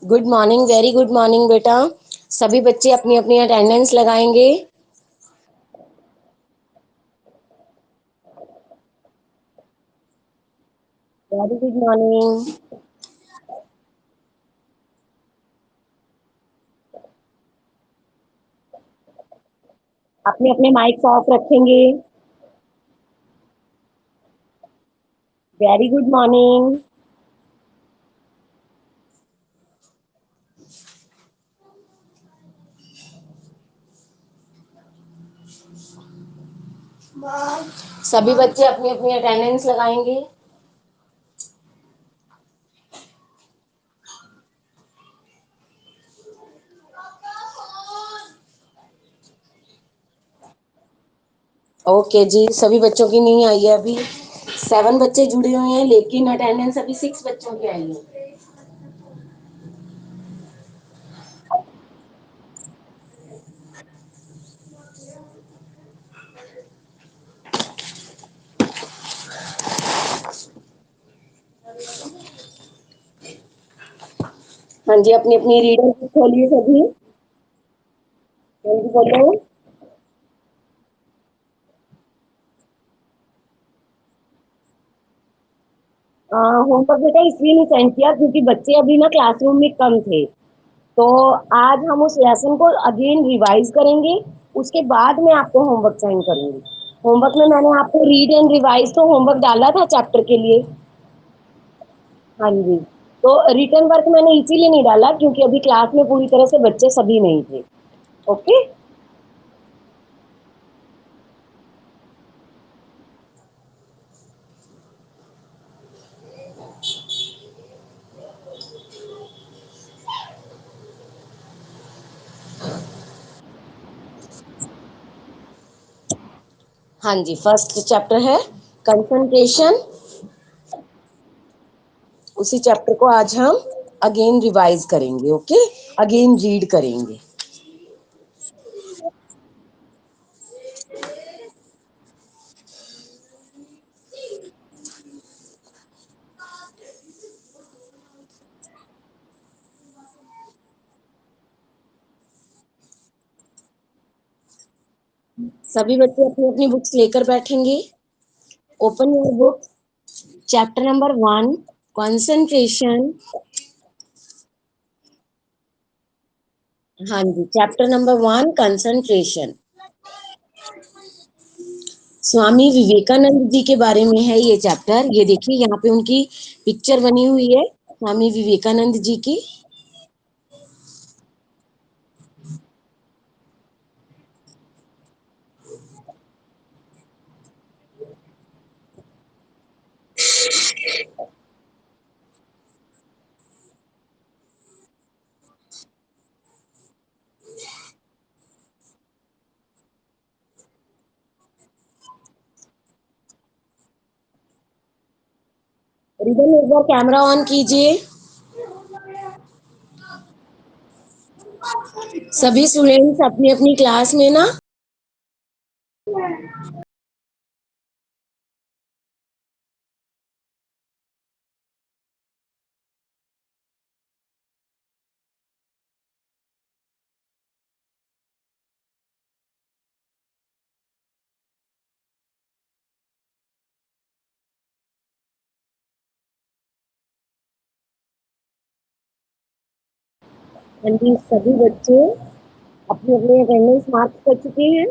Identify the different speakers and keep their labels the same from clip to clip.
Speaker 1: Good morning, very good morning बेटा। सभी बच्चे अपनी अपनी अटेंडेंस लगाएंगे। Very good morning. अपने अपने माइक ऑफ रखेंगे। Very good morning. सभी बच्चे अपनी अपनी अटेंडेंस लगाएंगे। ओके जी, सभी बच्चों की नहीं आई है अभी। 7 बच्चे जुड़े हुए हैं लेकिन अटेंडेंस अभी 6 बच्चों की आई है। हाँ जी, अपनी अपनी रीडर बुक खोलिए सभी। जल्दी बोलो। होमवर्क बेटा इसलिए नहीं सेंड किया क्योंकि बच्चे अभी ना क्लासरूम में कम थे। तो आज हम उस लेसन को अगेन रिवाइज करेंगे। उसके बाद मैं आपको होमवर्क साइन करूंगी। होमवर्क में मैंने आपको रीड एंड रिवाइज तो होमवर्क डाला था चैप्टर के लिए। हाँ जी। तो रिटर्न वर्क मैंने इसीलिए नहीं डाला क्योंकि अभी क्लास में पूरी तरह से बच्चे सभी नहीं थे। ओके। हाँ जी, फर्स्ट चैप्टर है कंसंट्रेशन। उसी चैप्टर को आज हम अगेन रिवाइज करेंगे। ओके, अगेन रीड करेंगे। सभी बच्चे अपनी अपनी बुक्स लेकर बैठेंगे। Open your book. Chapter number 1, concentration. हाँ जी, chapter number 1, concentration. Swami Vivekananda ji के बारे में है ये चैप्टर। ये देखिए यहाँ पे उनकी पिक्चर बनी हुई है, स्वामी विवेकानंद जी की। रिबन एक बार कैमरा ऑन कीजिए। सभी स्टूडेंट्स अपनी अपनी क्लास में ना जी, सभी बच्चे अपने अपने अटेंडेंस मार्क कर चुके हैं।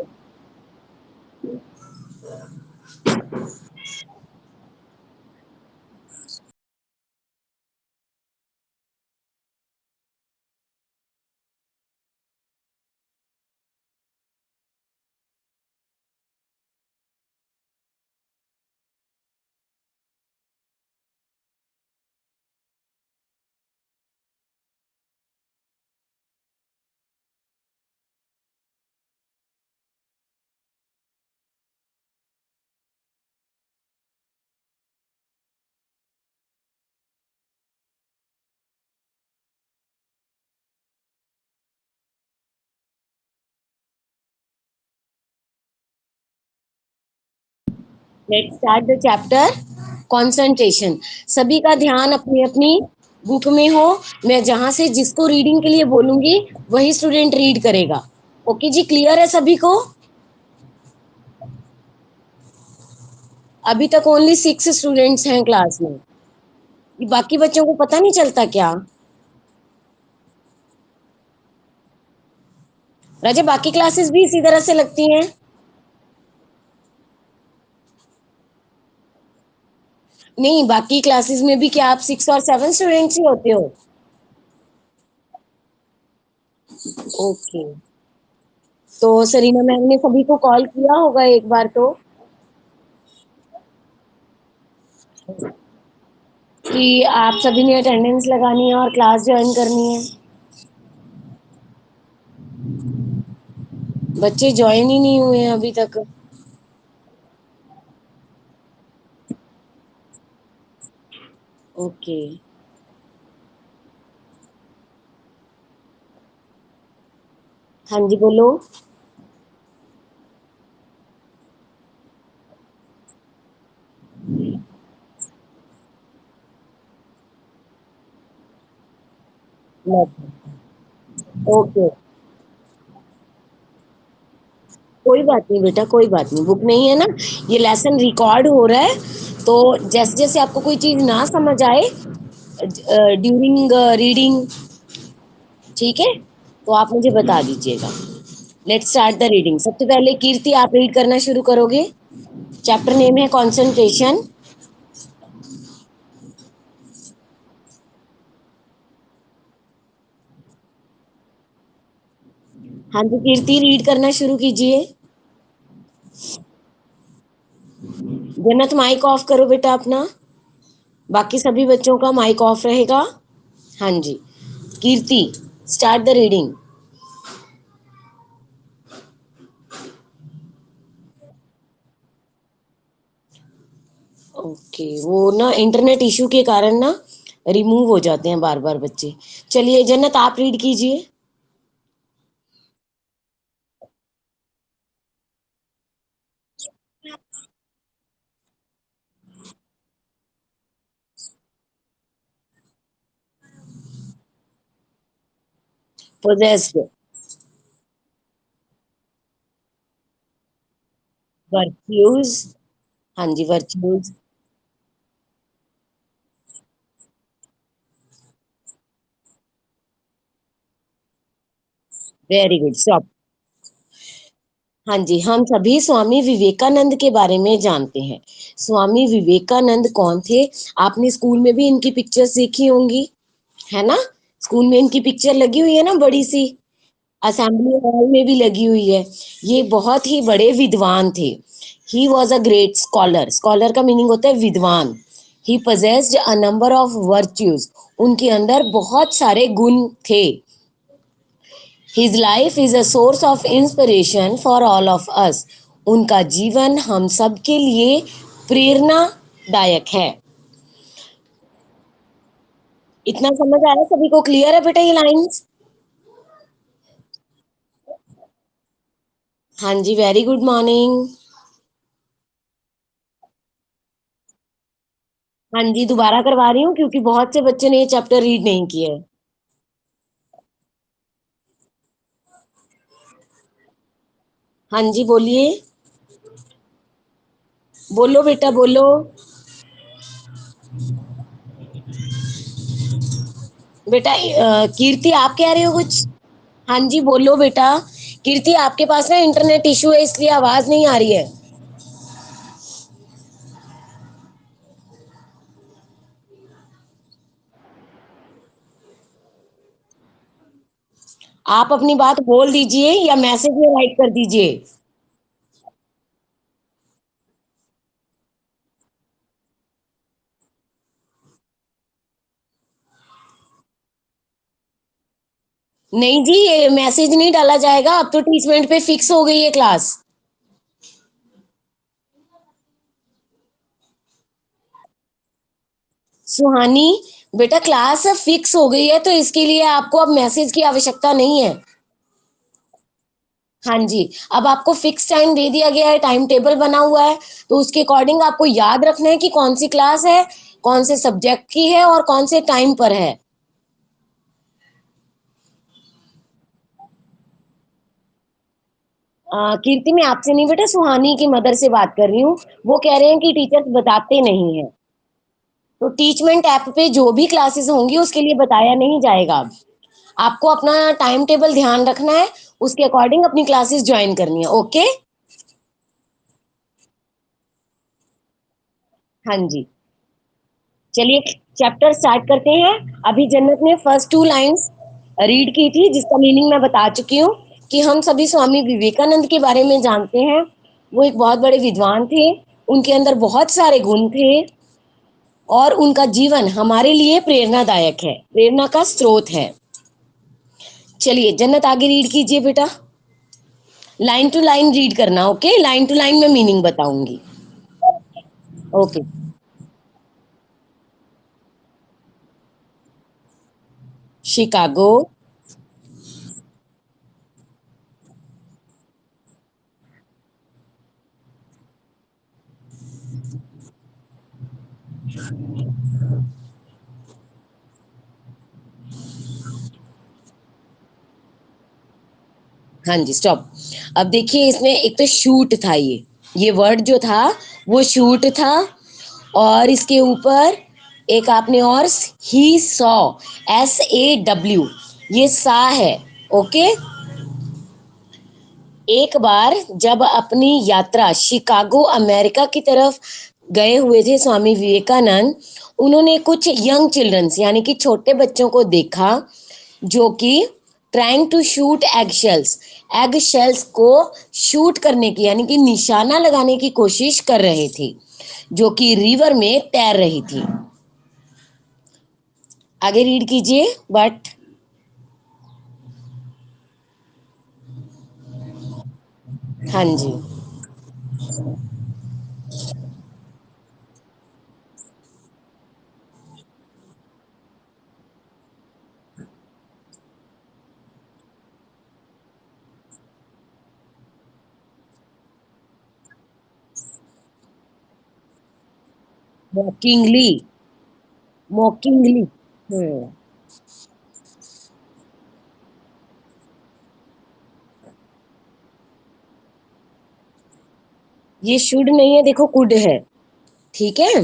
Speaker 1: Let's start the chapter concentration. सभी का ध्यान अपनी अपनी बुक में हो, मैं जहां से जिसको रीडिंग के लिए बोलूंगी वही स्टूडेंट रीड करेगा। ओके जी, क्लियर है सभी को? अभी तक ओनली 6 स्टूडेंट्स हैं क्लास में। बाकी बच्चों को पता नहीं चलता क्या? राजा, बाकी क्लासेस भी इसी तरह से लगती हैं? नहीं, बाकी क्लासेस में भी क्या आप 6 और 7 स्टूडेंट्स ही होते हो? ओके। तो सरीना मैम ने सभी को कॉल किया होगा एक बार तो, कि आप सभी ने अटेंडेंस लगानी है और क्लास ज्वाइन करनी है। बच्चे ज्वाइन ही नहीं हुए हैं अभी तक। ओके। हाँ जी, बोलो। ओके, कोई बात नहीं बेटा, कोई बात नहीं, बुक नहीं है ना, ये लेसन रिकॉर्ड हो रहा है। तो जैसे जैसे आपको कोई चीज ना समझ आए ड्यूरिंग रीडिंग, ठीक है, तो आप मुझे बता दीजिएगा। Let's start the reading. सबसे पहले कीर्ति, आप रीड करना शुरू करोगे। चैप्टर नेम है कंसंट्रेशन। हाँ जी कीर्ति, रीड करना शुरू कीजिए। जन्नत, माइक ऑफ करो बेटा अपना, बाकी सभी बच्चों का माइक ऑफ रहेगा। हाँ जी, कीर्ति, स्टार्ट द रीडिंग। ओके, वो ना इंटरनेट इशू के कारण ना रिमूव हो जाते हैं बार बार बच्चे। चलिए जन्नत, आप रीड कीजिए। Possessed, virtues. हाँ जी, वर्च्यूज। Very good, stop. हाँ जी, हम सभी स्वामी विवेकानंद के बारे में जानते हैं। स्वामी विवेकानंद कौन थे? आपने स्कूल में भी इनकी पिक्चर्स देखी होंगी, है ना? स्कूल में इनकी पिक्चर लगी हुई है ना, बड़ी सी असेंबली हॉल में भी लगी हुई है। ये बहुत ही बड़े विद्वान थे। He was a great scholar. Scholar का मीनिंग होता है विद्वान। ही possessed a number of virtues. उनके अंदर बहुत सारे गुण थे। His life is a source of inspiration for all of us. उनका जीवन हम सब के लिए प्रेरणादायक है। इतना समझ आया सभी को? क्लियर है बेटा ये लाइंस? हाँ जी, वेरी गुड मॉर्निंग। हाँ जी, दोबारा करवा रही हूँ क्योंकि बहुत से बच्चों ने ये चैप्टर रीड नहीं किया है। हाँ जी, बोलिए। बोलो बेटा, बोलो। बेटा कीर्ति, आप कह रहे हो कुछ? हाँ जी, बोलो बेटा। कीर्ति, आपके पास ना इंटरनेट इशू है इसलिए आवाज नहीं आ रही है। आप अपनी बात बोल दीजिए या मैसेज में राइट कर दीजिए। नहीं जी, ये मैसेज नहीं डाला जाएगा, अब तो टीचमेंट पे फिक्स हो गई है क्लास। सुहानी, बेटा क्लास फिक्स हो गई है तो इसके लिए आपको अब मैसेज की आवश्यकता नहीं है। हाँ जी, अब आपको फिक्स टाइम दे दिया गया है, टाइम टेबल बना हुआ है, तो उसके अकॉर्डिंग आपको याद रखना है कि कौन सी क्लास है, कौन से सब्जेक्ट की है और कौन से टाइम पर है? कीर्ति, मैं आपसे नहीं बेटा, सुहानी की मदर से बात कर रही हूँ। वो कह रहे हैं कि टीचर्स बताते नहीं है। तो टीचमेंट ऐप पे जो भी क्लासेस होंगी उसके लिए बताया नहीं जाएगा। आपको अपना टाइम टेबल ध्यान रखना है, उसके अकॉर्डिंग अपनी क्लासेस ज्वाइन करनी है। ओके। हाँ जी। चलिए चैप्टर स्टार्ट करते हैं। अभी जन्नत ने फर्स्ट टू लाइंस रीड की थी, जिसका मीनिंग मैं बता चुकी हूँ कि हम सभी स्वामी विवेकानंद के बारे में जानते हैं। वो एक बहुत बड़े विद्वान थे, उनके अंदर बहुत सारे गुण थे और उनका जीवन हमारे लिए प्रेरणादायक है, प्रेरणा का स्रोत है। चलिए जन्नत आगे रीड कीजिए बेटा। लाइन टू लाइन रीड करना, ओके? लाइन टू लाइन में मीनिंग बताऊंगी। ओके। शिकागो। हाँ जी, स्टॉप। अब देखिए इसमें एक तो शूट था, ये वर्ड जो था वो शूट था। और इसके ऊपर एक आपने और ही सॉ, SAW, ये सा है। ओके। एक बार जब अपनी यात्रा शिकागो अमेरिका की तरफ गए हुए थे स्वामी विवेकानंद, उन्होंने कुछ यंग चिल्ड्रंस यानी कि छोटे बच्चों को देखा जो कि trying to shoot egg shells, egg shells को शूट करने की यानी कि निशाना लगाने की कोशिश कर रहे थे, जो कि रिवर में तैर रही थी। आगे रीड कीजिए। बट हाँ जी। मॉकिंगली। मॉकिंगली। हम्म। ये शुड नहीं है, देखो कुड है। ठीक है।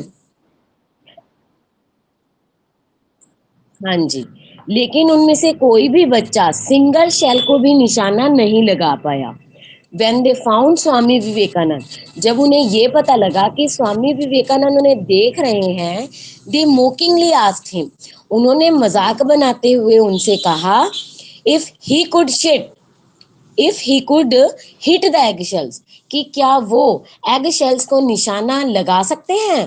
Speaker 1: हाँ जी। लेकिन उनमें से कोई भी बच्चा सिंगल शेल को भी निशाना नहीं लगा पाया। When they found Swami Vivekananda, जब उन्हें ये पता लगा कि स्वामी विवेकानंद उन्हें देख रहे हैं, they mockingly asked him, उन्होंने मजाक बनाते हुए उनसे कहा, if he could shit, if he could hit the egg shells, कि क्या वो एग शेल्स को निशाना लगा सकते हैं।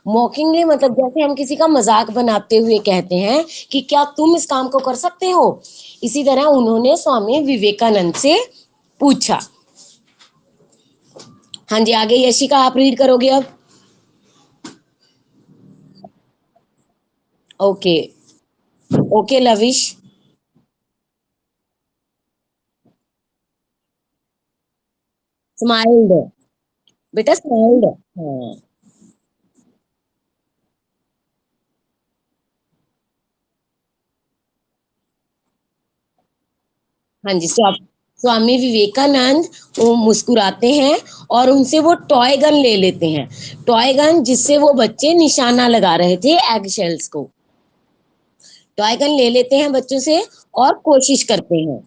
Speaker 1: मॉकिंगली मतलब जैसे हम किसी का मजाक बनाते हुए कहते हैं कि क्या तुम इस काम को कर सकते हो, इसी तरह उन्होंने स्वामी विवेकानंद से पूछा। हाँ जी, आगे यशिका आप रीड करोगे अब। ओके। Okay lavish. स्माइल्ड। बेटा स्माइल्ड। हाँ। हाँ जी, स्वामी विवेकानंद वो मुस्कुराते हैं और उनसे वो टॉय गन ले लेते हैं, टॉय गन जिससे वो बच्चे निशाना लगा रहे थे एग शेल्स को। टॉय गन ले लेते हैं बच्चों से और कोशिश करते हैं।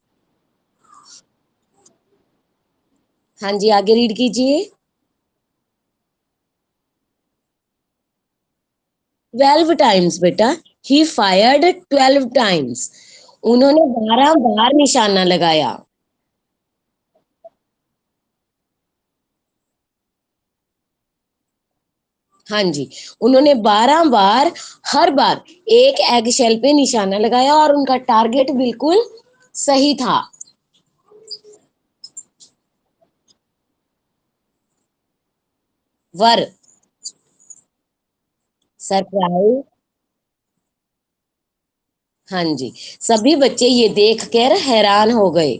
Speaker 1: हाँ जी, आगे रीड कीजिए। 12 टाइम्स बेटा, ही फायर्ड 12 टाइम्स, उन्होंने 12 बार निशाना लगाया। हाँ जी, उन्होंने 12 बार, हर बार एक एग शेल पे निशाना लगाया और उनका टारगेट बिल्कुल सही था। वर। सरप्राइज। हाँ जी, सभी बच्चे ये देखकर हैरान हो गए।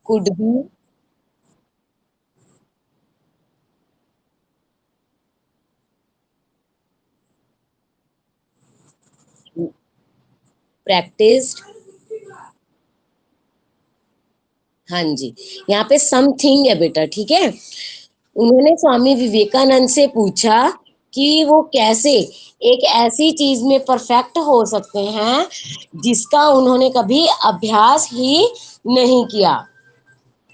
Speaker 1: Could be. प्रैक्टिस्ड। हाँ जी, यहाँ पे समथिंग है बेटा, ठीक है। उन्होंने स्वामी विवेकानंद से पूछा कि वो कैसे एक ऐसी चीज में परफेक्ट हो सकते हैं जिसका उन्होंने कभी अभ्यास ही नहीं किया।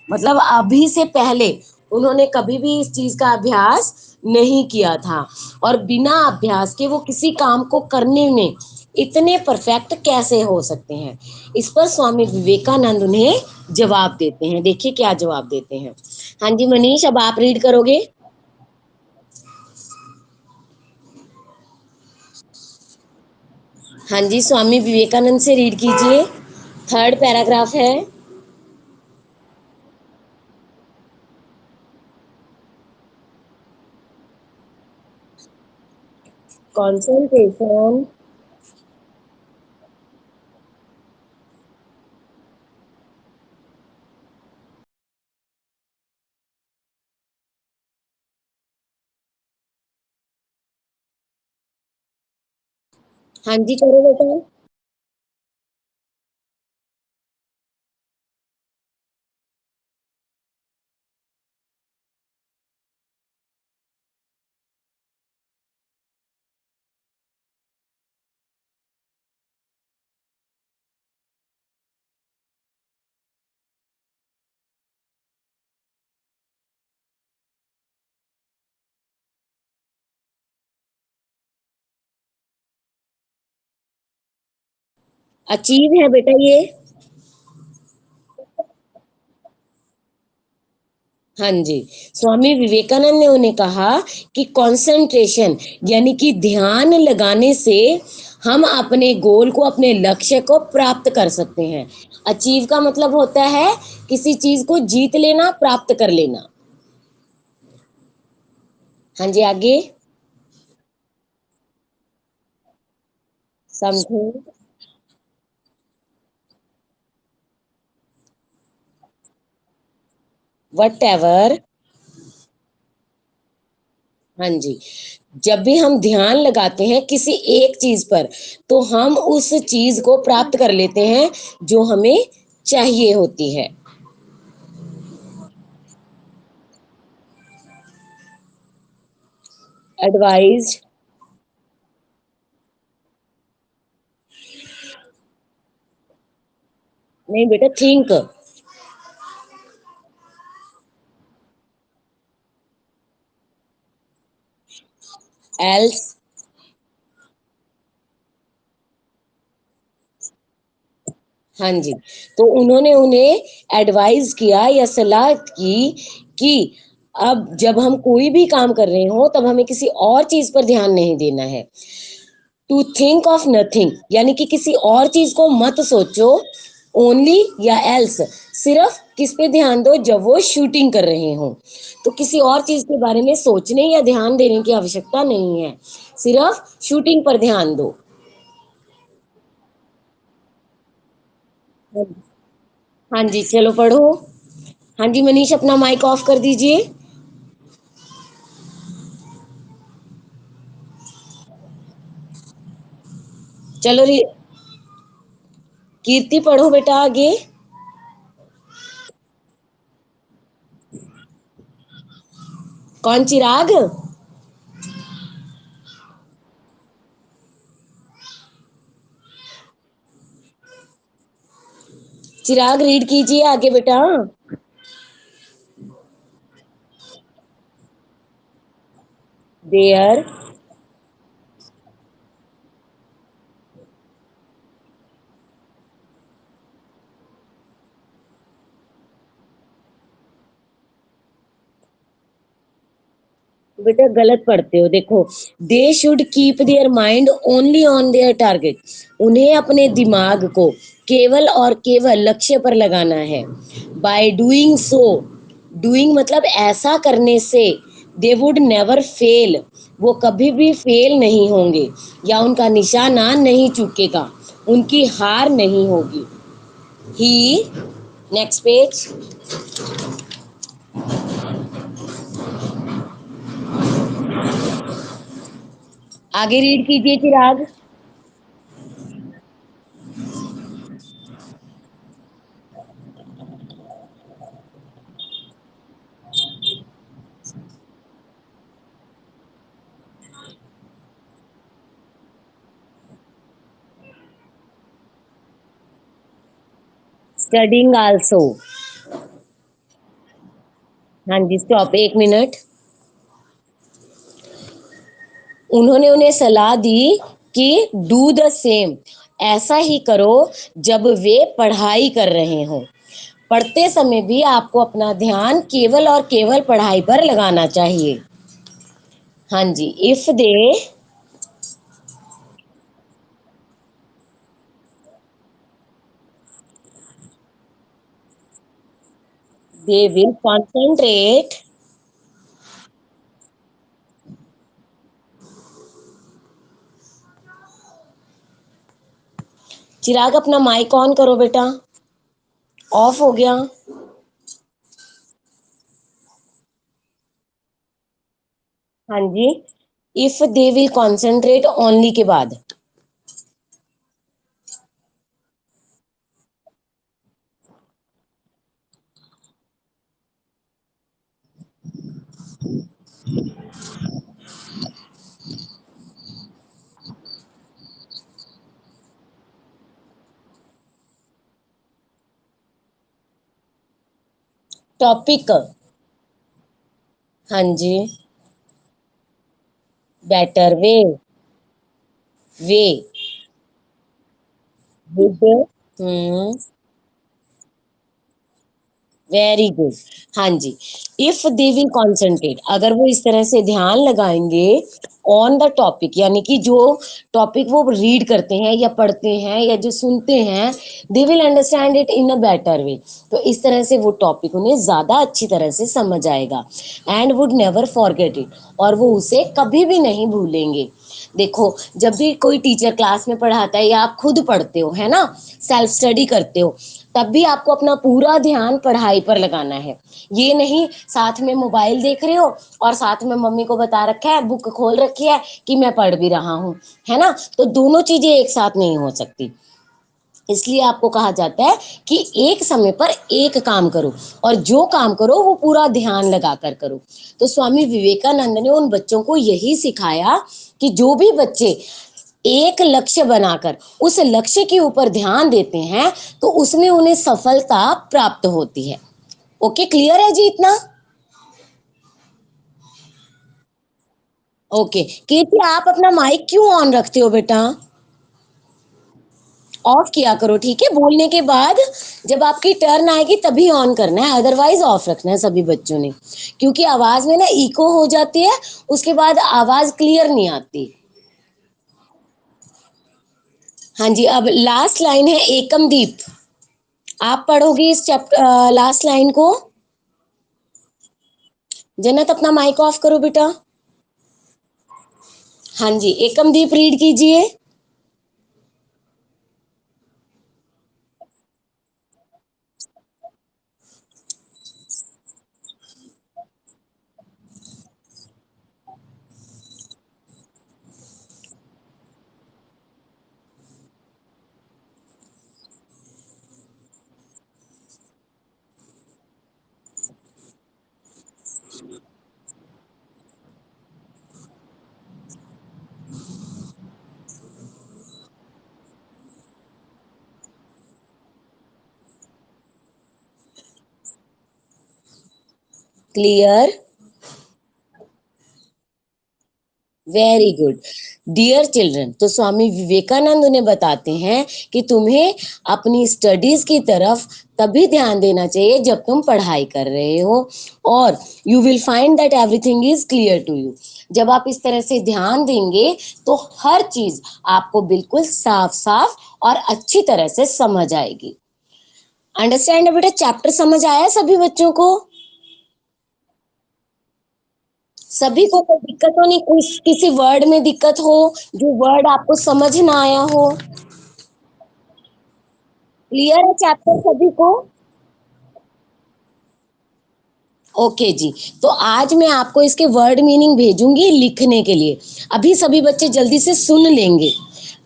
Speaker 1: मतलब अभी से पहले उन्होंने कभी भी इस चीज का अभ्यास नहीं किया था, और बिना अभ्यास के वो किसी काम को करने में इतने परफेक्ट कैसे हो सकते हैं। इस पर स्वामी विवेकानंद उन्हें जवाब देते हैं। देखिए क्या जवाब देते हैं। हाँ जी मनीष, अब आप रीड करोगे। हाँ जी, स्वामी विवेकानंद से रीड कीजिए। थर्ड पैराग्राफ है। कॉन्सेंट्रेशन। हाँ जी करो बेटा। अचीव है बेटा ये। हाँ जी, स्वामी विवेकानंद ने उन्हें कहा कि कंसंट्रेशन यानी कि ध्यान लगाने से हम अपने गोल को, अपने लक्ष्य को प्राप्त कर सकते हैं। अचीव का मतलब होता है किसी चीज को जीत लेना, प्राप्त कर लेना। हाँ जी आगे। समथिंग। What ever. हाँ जी, जब भी हम ध्यान लगाते हैं किसी एक चीज पर, तो हम उस चीज को प्राप्त कर लेते हैं जो हमें चाहिए होती है। एडवाइज। नहीं बेटा, थिंक। एल्स। हाँ जी, तो उन्होंने उन्हें एडवाइस किया या सलाह की कि अब जब हम कोई भी काम कर रहे हो तब हमें किसी और चीज पर ध्यान नहीं देना है। टू थिंक ऑफ नथिंग यानी कि किसी और चीज को मत सोचो। ओनली या एल्स, सिर्फ किस पे ध्यान दो, जब वो शूटिंग कर रहे हो तो किसी और चीज के बारे में सोचने या ध्यान देने की आवश्यकता नहीं है, सिर्फ शूटिंग पर ध्यान दो। हाँ जी चलो पढ़ो। हाँ जी मनीष, अपना माइक ऑफ कर दीजिए। चलो कीर्ति पढ़ो बेटा आगे। कौन, चिराग? चिराग रीड कीजिए आगे बेटा। देयर। बेटा गलत पढ़ते हो, देखो। They should keep their mind only on their target. उन्हें अपने दिमाग को केवल और केवल लक्ष्य पर लगाना है। बाय डूइंग सो, डूइंग मतलब ऐसा करने से, दे वुड नेवर फेल, वो कभी भी फेल नहीं होंगे या उनका निशाना नहीं चूकेगा, उनकी हार नहीं होगी। ही, नेक्स्ट पेज। आगे रीड कीजिए चिराग। Studying also. हाँ जी, स्टॉप, 1 मिनट। उन्होंने उन्हें सलाह दी कि डू द सेम, ऐसा ही करो जब वे पढ़ाई कर रहे हों। पढ़ते समय भी आपको अपना ध्यान केवल और केवल पढ़ाई पर लगाना चाहिए। हाँ जी, if they will concentrate. Chirag, अपना माइक ऑन करो बेटा। ऑफ हो गया। हाँ जी, if they will concentrate only के बाद। टॉपिक। हाँ जी, better way. Way good. Hmm, very good. हाँ जी, इफ दे विल कॉन्सेंट्रेट, अगर वो इस तरह से ध्यान लगाएंगे ऑन द टॉपिक, यानी कि जो टॉपिक वो रीड करते हैं या पढ़ते हैं या जो सुनते हैं, they will understand it in a better way. तो इस तरह से वो टॉपिक उन्हें ज्यादा अच्छी तरह से समझ आएगा। And would never forget it, और वो उसे कभी भी नहीं भूलेंगे। देखो, जब भी कोई टीचर क्लास में पढ़ाता है या आप खुद पढ़ते हो, है ना, सेल्फ स्टडी करते हो, तब भी आपको अपना पूरा ध्यान पढ़ाई पर लगाना है। ये नहीं साथ में मोबाइल देख रहे हो और साथ में मम्मी को बता रखा है, बुक खोल रखी है कि मैं पढ़ भी रहा हूँ, है ना। तो दोनों चीजें एक साथ नहीं हो सकती। इसलिए आपको कहा जाता है कि एक समय पर एक काम करो, और जो काम करो वो पूरा ध्यान लगाकर करो। तो स्वामी विवेकानंद ने उन बच्चों को यही सिखाया कि जो भी बच्चे एक लक्ष्य बनाकर उस लक्ष्य के ऊपर ध्यान देते हैं, तो उसमें उन्हें सफलता प्राप्त होती है। ओके, क्लियर है जी इतना? ओके, कीर्ति, आप अपना माइक क्यों ऑन रखते हो बेटा? ऑफ किया करो, ठीक है, बोलने के बाद जब आपकी टर्न आएगी तभी ऑन करना है, अदरवाइज ऑफ रखना है सभी बच्चों ने, क्योंकि आवाज में ना इको हो जाती है, उसके बाद आवाज क्लियर नहीं आती। हाँ जी, अब लास्ट लाइन है एकम दीप। आप पढ़ोगे इस चैप्टर लास्ट लाइन को। जन्नत, अपना माइक ऑफ करो बेटा। हाँ जी, एकम दीप रीड कीजिए। Clear? Very good. Dear children, तो स्वामी विवेकानंद उन्हें बताते हैं कि तुम्हें अपनी स्टडीज की तरफ तभी ध्यान देना चाहिए जब तुम पढ़ाई कर रहे हो, और you will find that everything is clear to you. जब आप इस तरह से ध्यान देंगे तो हर चीज आपको बिल्कुल साफ साफ और अच्छी तरह से समझ आएगी। अंडरस्टैंड है बेटा? चैप्टर समझ आया सभी बच्चों को? सभी को कोई दिक्कत हो नहीं? कुछ किसी वर्ड में दिक्कत हो, जो वर्ड आपको समझ ना आया हो? क्लियर है चैप्टर सभी को? ओके जी। तो आज मैं आपको इसके वर्ड मीनिंग भेजूंगी लिखने के लिए। अभी सभी बच्चे जल्दी से सुन लेंगे।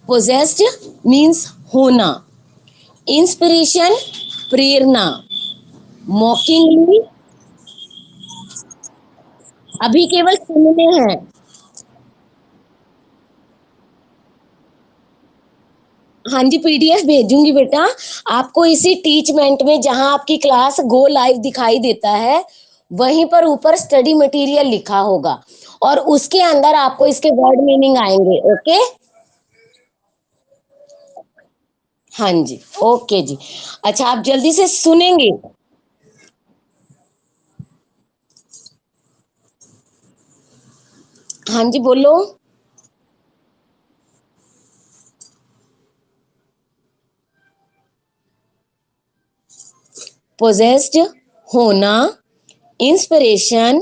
Speaker 1: पोजेस्ड मीन्स होना, इंस्पिरेशन प्रेरणा, मॉकिंगली, अभी केवल सुनने हैं। हाँ जी, पीडीएफ भेजूंगी बेटा आपको। इसी टीचमेंट में जहां आपकी क्लास गो लाइव दिखाई देता है, वहीं पर ऊपर स्टडी मटेरियल लिखा होगा और उसके अंदर आपको इसके वर्ड मीनिंग आएंगे। ओके। हाँ जी, ओके जी। अच्छा, आप जल्दी से सुनेंगे। हाँ जी, बोलो। पोजेस्ड, होना, इंस्पिरेशन,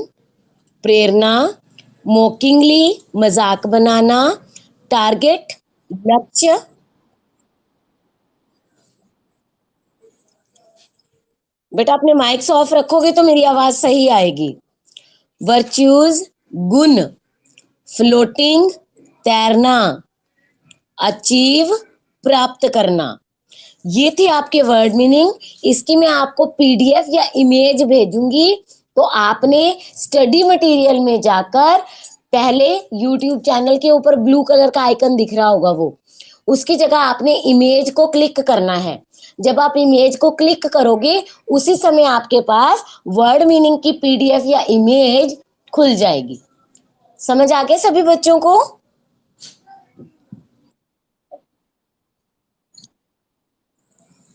Speaker 1: प्रेरणा, मोकिंगली, मजाक बनाना, टारगेट, लक्ष्य। बेटा अपने माइक्स ऑफ रखोगे तो मेरी आवाज सही आएगी। वर्च्यूज, गुण, फ्लोटिंग, तैरना, अचीव, प्राप्त करना। ये थे आपके वर्ड मीनिंग। इसकी मैं आपको पीडीएफ या इमेज भेजूंगी, तो आपने स्टडी मटेरियल में जाकर पहले यूट्यूब चैनल के ऊपर ब्लू कलर का आइकन दिख रहा होगा, वो उसकी जगह आपने इमेज को क्लिक करना है। जब आप इमेज को क्लिक करोगे, उसी समय आपके पास वर्ड मीनिंग की पीडीएफ या इमेज खुल जाएगी। समझ आ गया सभी बच्चों को?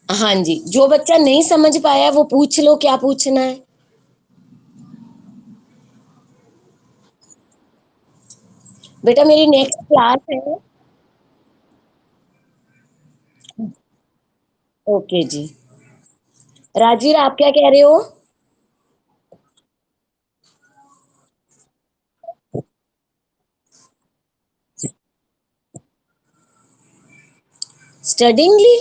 Speaker 1: हाँ जी, जो बच्चा नहीं समझ पाया वो पूछ लो, क्या पूछना है। बेटा मेरी नेक्स्ट क्लास है। ओके जी। राजवीर, आप क्या कह रहे हो? स्टडिंगली,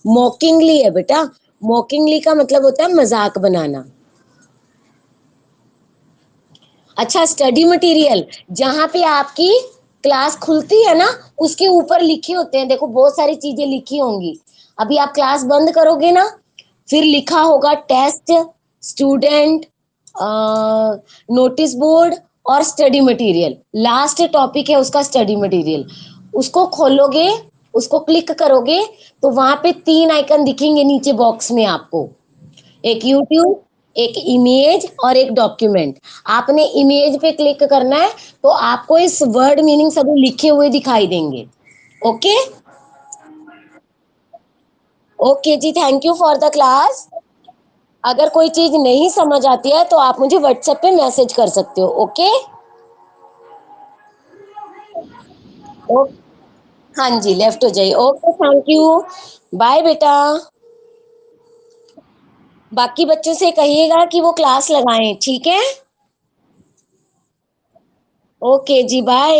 Speaker 1: मॉकिंगली है बेटा। मॉकिंगली का मतलब होता है मजाक बनाना। अच्छा, स्टडी मटेरियल जहां पे आपकी क्लास खुलती है ना, उसके ऊपर लिखे होते हैं, देखो बहुत सारी चीजें लिखी होंगी। अभी आप क्लास बंद करोगे ना, फिर लिखा होगा टेस्ट, स्टूडेंट, नोटिस बोर्ड और स्टडी मटेरियल। लास्ट टॉपिक है उसका स्टडी मटेरियल। उसको खोलोगे, उसको क्लिक करोगे, तो वहां पे तीन आइकन दिखेंगे नीचे बॉक्स में आपको। एक यूट्यूब, एक इमेज और एक डॉक्यूमेंट। आपने इमेज पे क्लिक करना है, तो आपको इस वर्ड मीनिंग सभी लिखे हुए दिखाई देंगे। ओके। ओके जी, thank you for the class. अगर कोई चीज नहीं समझ आती है तो आप मुझे व्हाट्सएप पे मैसेज कर सकते हो। ओके। ओ, हाँ जी, लेफ्ट हो जाइए। Okay, thank you. बाय बेटा। बाकी बच्चों से कहिएगा कि वो क्लास लगाएं, ठीक है? ओके जी, बाय।